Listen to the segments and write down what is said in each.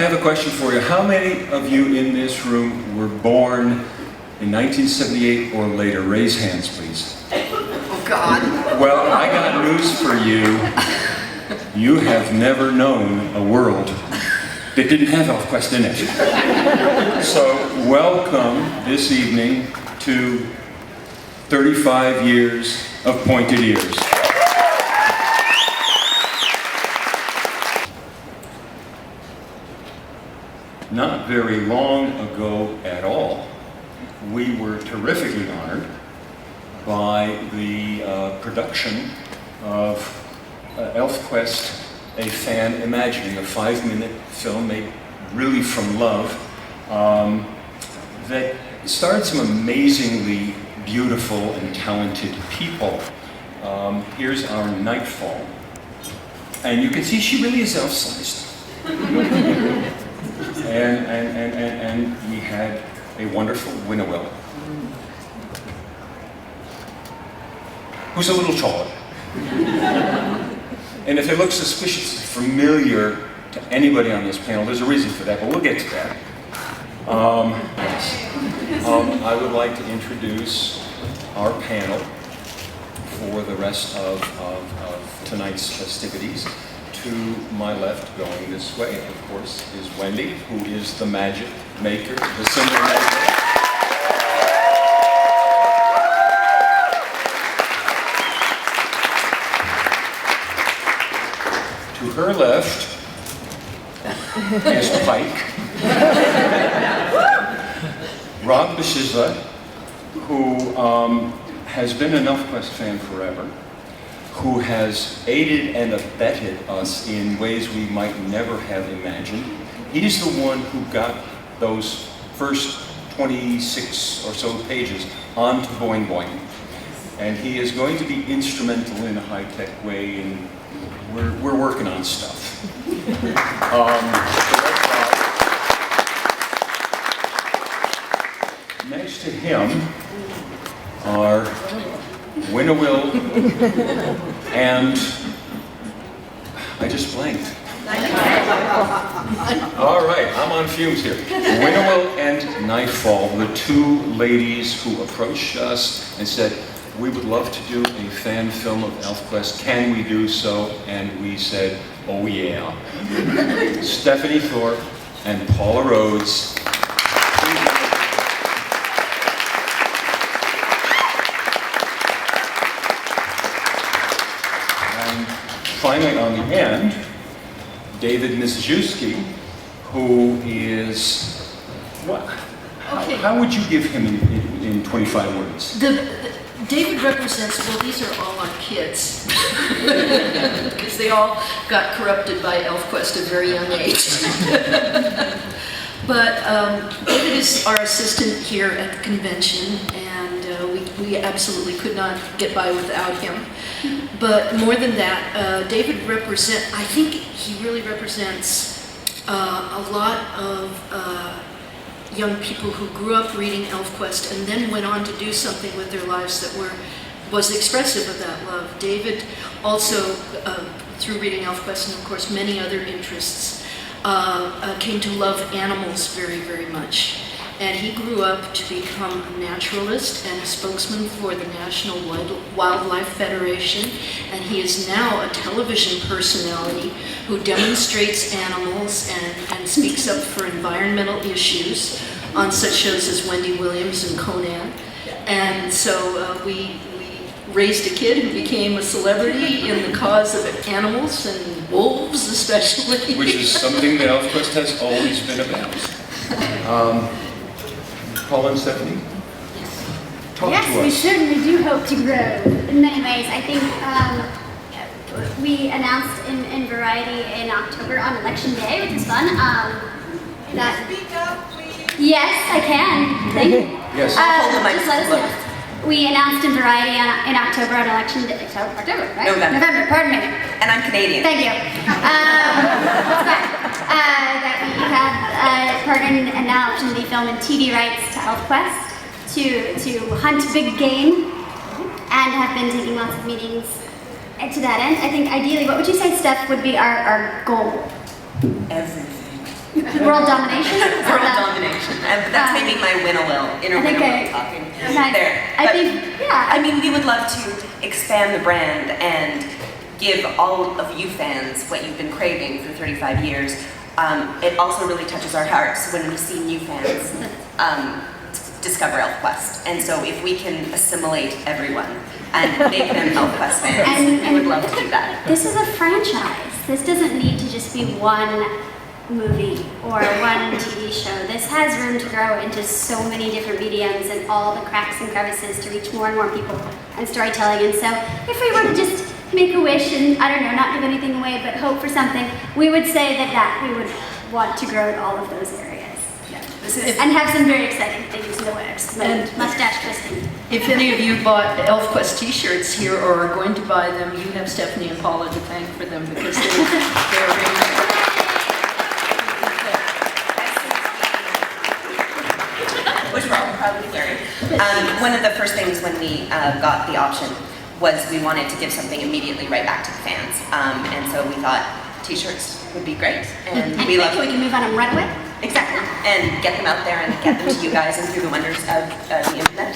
have a question for you. How many of you in this room were born in 1978 or later? Raise hands, please. Oh, God. Well, I got news for you. You have never known a world that didn't have ElfQuest in it. So, welcome this evening to 35 years of pointed ears. Not very long ago at all, we were terrifically honored by the production of ElfQuest-A Fan Imagining, a 5-minute film made really from love that starred some amazingly beautiful and talented people. Here's our Nightfall. And you can see she really is elf-sized. And we had a wonderful Winnowill, who's a little taller. And if it looks suspiciously familiar to anybody on this panel, there's a reason for that, but we'll get to that. I would like to introduce our panel for the rest of tonight's festivities. To my left, going this way, of course, is Wendy, who is the magic maker, the symbol maker. To her left is Pike. Rob Beschizza, who has been an ElfQuest fan forever, who has aided and abetted us in ways we might never have imagined. He's the one who got those first 26 or so pages onto Boing Boing. And he is going to be instrumental in a high-tech way, and we're working on stuff. Next to him are Winnowill and I just blanked. All right, I'm on fumes here. Winnowill and Nightfall, the two ladies who approached us and said, we would love to do a fan film of ElfQuest. Can we do so? And we said, oh yeah. Stephanie Thorpe and Paula Rhodes. Finally, on the end, David Niszewski, who is, what? How would you give him in 25 words? David represents, well, these are all our kids, because they all got corrupted by ElfQuest at a very young age. But David is our assistant here at the convention, and we absolutely could not get by without him. But more than that, David I think he really represents a lot of young people who grew up reading ElfQuest and then went on to do something with their lives that was expressive of that love. David also, through reading ElfQuest and of course many other interests, came to love animals very, very much. And he grew up to become a naturalist and a spokesman for the National Wildlife Federation. And he is now a television personality who demonstrates animals and speaks up for environmental issues on such shows as Wendy Williams and Conan. And so we raised a kid who became a celebrity in the cause of animals and wolves especially. Which is something that ElfQuest has always been about. Paula and Stephanie? Talk to us. Yes, we certainly do hope to grow in many ways. I think we announced in Variety in October on Election Day, which is fun. Speak up, please. Yes, I can. Thank you. Yes. Just let us know. We announced in Variety in October on Election Day. So October, right? November, pardon me. And I'm Canadian. Thank you. That we have partnered and now optioned the film and TV rights to ElfQuest to hunt big game and have been taking lots of meetings to that end. I think ideally, what would you say, Steph, would be our goal? Everything. World domination? World domination. And that's maybe my inner I think Winnowill talking there. I But, think, yeah. I mean, we would love to expand the brand and give all of you fans what you've been craving for 35 years. It also really touches our hearts when we see new fans discover ElfQuest. And so if we can assimilate everyone and make them ElfQuest fans, we would love to do that. This is a franchise. This doesn't need to just be one movie or one TV show. This has room to grow into so many different mediums and all the cracks and crevices to reach more and more people and storytelling. And so if we were to just make a wish and, I don't know, not give anything away, but hope for something, we would say that we would want to grow in all of those areas. And have some very exciting things in the works, like mustache twisting. If any of you bought ElfQuest t-shirts here or are going to buy them, you have Stephanie and Paula to thank for them because they're really which we're all probably wearing. One of the first things when we got the option was we wanted to give something immediately right back to the fans. And so we thought t-shirts would be great. And we love we can move on them right away. Exactly. And get them out there and get them to you guys and through the wonders of the internet.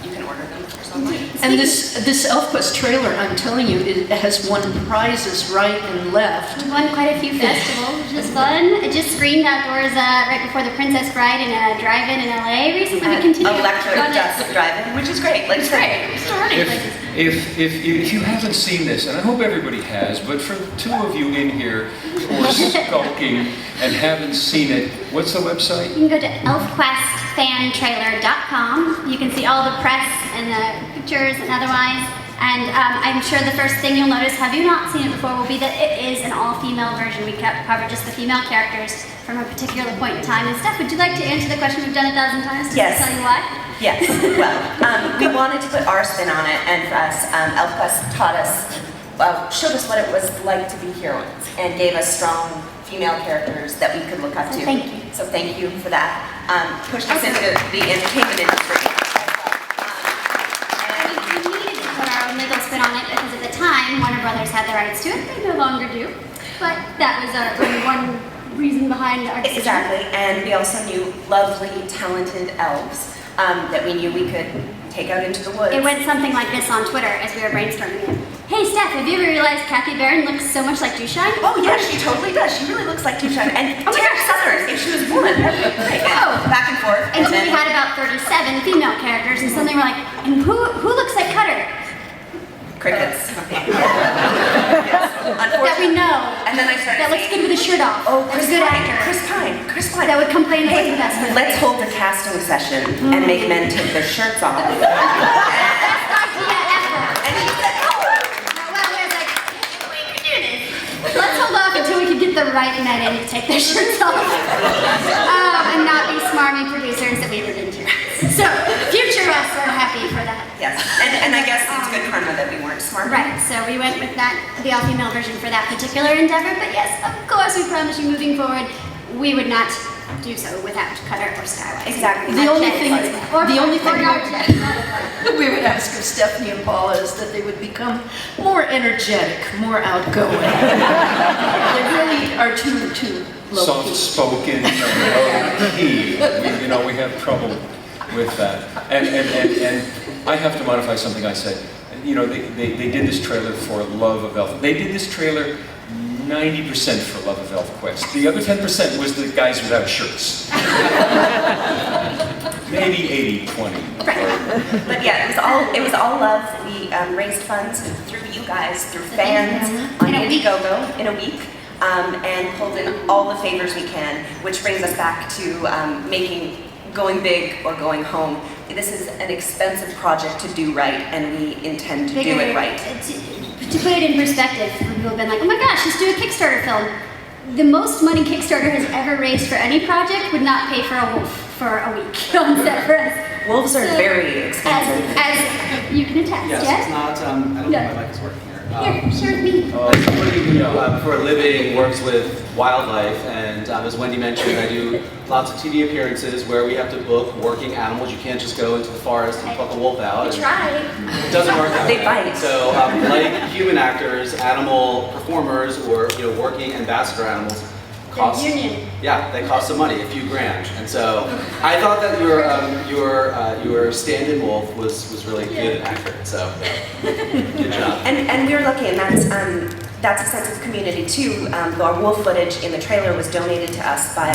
You can order them online. And this ElfQuest trailer, I'm telling you, it has won prizes right and left. We won quite a few festivals, which is fun. It just screened outdoors right before the Princess Bride in a drive-in in LA recently. We continue Electric Dusk Drive-In, which is great. Like, it's great. We're still running places. If you haven't seen this, and I hope everybody has, but for two of you in here who are skulking and haven't seen it, what's the website? You can go to ElfQuestFanTrailer.com. You can see all the press and the pictures and otherwise. And I'm sure the first thing you'll notice, have you not seen it before, will be that it is an all-female version. We cover just the female characters from a particular point in time and stuff. Would you like to answer the question we've done 1,000 times? Just yes. to tell you why? Yes. Well, we wanted to put our spin on it, and for us, ElfQuest taught us, showed us what it was like to be heroines, and gave us strong female characters that we could look up to. Thank you. So thank you for that. Pushed us into the entertainment industry. We needed to put our own legal spin on it because at the time, Warner Brothers had the rights to it. They no longer do. But that was one reason behind our decision. Exactly, and we also knew lovely, talented elves that we knew we could take out into the woods. It went something like this on Twitter as we were brainstorming it. Hey Steph, have you ever realized Kathy Barron looks so much like Dushine? Oh yeah, she totally does. She really looks like Dushine. And Tara Southern, if she was a woman, that'd be great. Oh. Back and forth. And so we had about 37 female characters, and suddenly we're like, and who looks like Cutter? Crickets. That we know. And then I started That looks good with a shirt off. Oh, That's a good actor. Chris Pine. That would complain about Hey, the best. let's hold a casting session and make men take their shirts off. Best idea ever. And she said, oh. Well, we was like, we can do this. Let's hold off until we can get the right men in to take their shirts off. And not be smarmy producers that we were into. So, future us are happy for that. Yes, and I guess it's good karma that we weren't smart. Right, so we went with that, the all-female version for that particular endeavor, but yes, of course, we promise you moving forward, we would not do so without Cutter or Skywise. Exactly. The only thing Or we would ask of Stephanie and Paula is that they would become more energetic, more outgoing. They really are too low-key. Soft-spoken, low-key. We have trouble with that. And I have to modify something I said. They did this trailer for love of Elf. They did this trailer 90% for love of ElfQuest. The other 10% was the guys without shirts. Maybe 80-20. Right. But yeah, it was all love. We raised funds through you guys, through fans, on Indiegogo in a week, and pulled in all the favors we can, which brings us back to going big or going home. This is an expensive project to do right, and we intend to do it right. To put it in perspective, people have been like, oh my gosh, just do a Kickstarter film. The most money Kickstarter has ever raised for any project would not pay for a wolf for a week on set for us. Wolves are very expensive. As you can attest, yes? yes? It's not, I don't think my mic is working here. Here, share with me. Somebody who, for a living, works with wildlife, and as Wendy mentioned, I do lots of TV appearances where we have to book working animals. You can't just go into the forest and pluck a wolf out. We try. It doesn't work that They way. bite. So, like human actors, animal performers, or working ambassador animals cost. Union. Yeah, they cost some money, a few grand. And so I thought that your stand-in wolf was really good and accurate. So good job. And we were lucky, and that's a sense of community too. Our wolf footage in the trailer was donated to us by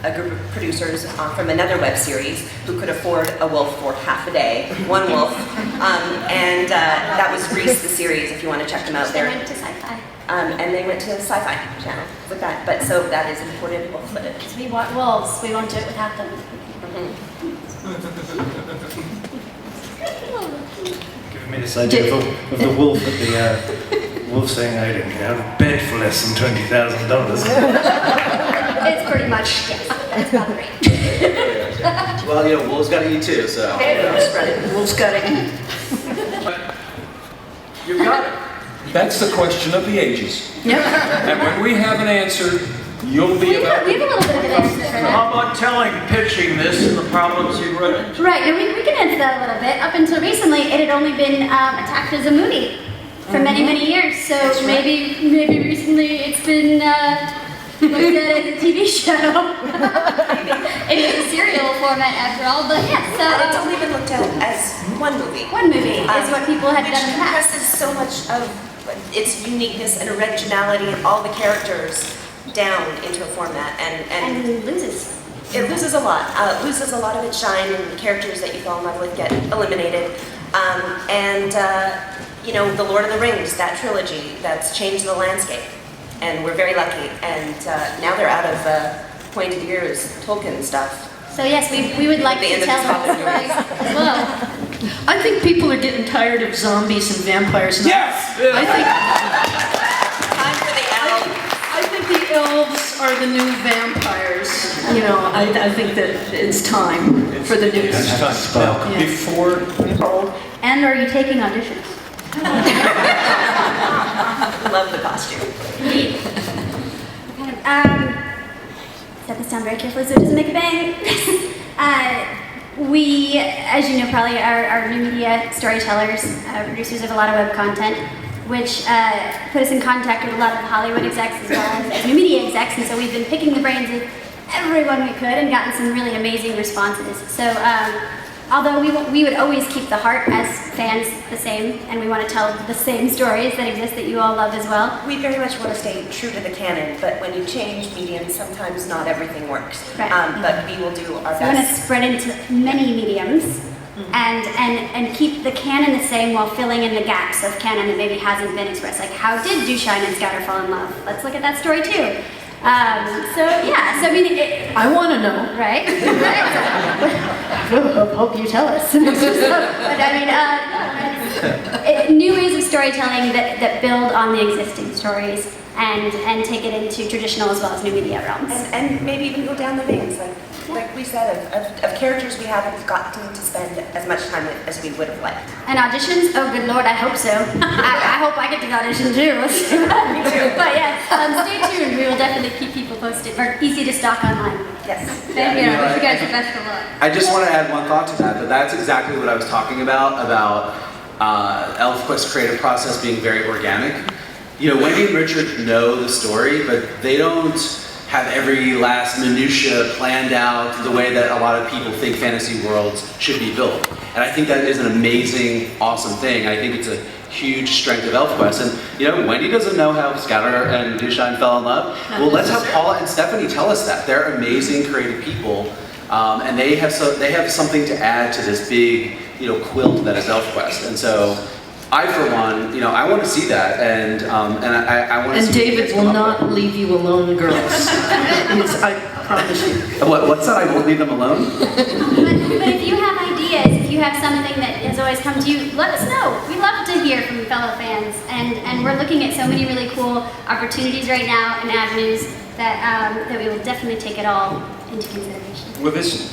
a group of producers from another web series who could afford a wolf for half a day, one wolf, and that was Reese, the series. If you want to check them out, They went to Sci-Fi. and they went to the Sci-Fi channel with that. But so that is imported wolf footage. Because we want wolves, we won't do it without them. Giving me this idea of the wolf at the wolf saying, I don't care, a bed for less than $20,000. It's pretty much, yes, that's about right. Well, wolves got to eat too, so. Wolf's got it. You got it. That's the question of the ages. Yep. And when we have an answer, you'll be We have about... a little bit of an answer for that. How about pitching this and the problems you run into? Right, and we can answer that a little bit. Up until recently, it had only been attacked as a movie for many, many years. So maybe recently it's been looked at as a TV show. It is a serial format after all, but yes. It's only been looked at as one movie. One movie is what people had Which done in the past. compresses so much of its uniqueness and originality and all the characters down into a format, And loses. it loses a lot. Loses a lot of its shine, and the characters that you fall in love with get eliminated. The Lord of the Rings, that trilogy, that's changed the landscape, and we're very lucky. And now they're out of pointed ears Tolkien stuff. So yes, we would like The to end of tell the those Hobbit stories as well. I think people are getting tired of zombies and vampires now. Yes! Time for the elves. I think the elves are the new vampires. I think that it's time for the new. It's time. Now, Yeah. before... And are you taking auditions? Love the costume. Set this down very carefully so it doesn't make a bang. We, as you know, probably are new media storytellers, producers of a lot of web content, which put us in contact with a lot of Hollywood execs as well as new media execs, and so we've been picking the brains of everyone we could and gotten some really amazing responses. So although we would always keep the heart as fans the same, and we want to tell the same stories that exist that you all love as well. We very much want to stay true to the canon, but when you change mediums, sometimes not everything works. Right. But we will do our So we're going to best. spread into many mediums and keep the canon the same while filling in the gaps of canon that maybe hasn't been expressed. Like, how did Dushine and Scatter fall in love? Let's look at that story too. I mean, I want to know. right? Hope you tell us. But I mean, new ways of storytelling that build on the existing stories and take it into traditional as well as new media realms. And maybe even go down the veins, like we said, of characters we haven't gotten to spend as much time with as we would have liked. And auditions? Oh, good Lord, I hope so. I hope I get to audition too. Me too. But yes, stay tuned. We will definitely keep people posted. We're easy to stalk online. Yes. Thank you. I wish you guys the best of luck. I just want to add one thought to that that's exactly what I was talking about ElfQuest creative process being very organic. Wendy and Richard know the story, but they don't have every last minutia planned out the way that a lot of people think fantasy worlds should be built. And I think that is an amazing, awesome thing. I think it's a huge strength of ElfQuest. And Wendy doesn't know how Scatter and Dushine fell in love. Well, let's have Paula and Stephanie tell us that. They're amazing, creative people, and they have something to add to this big, quilt that is ElfQuest. And so, I, for one, I want to see that, and I want to. And David will not leave you alone, girls. I promise you. What's that? I won't leave them alone. But if you have ideas, if you have something that has always come to you, let us know. We love to hear from fellow fans, and we're looking at so many really cool opportunities right now and avenues that we will definitely take it all into consideration. Well, this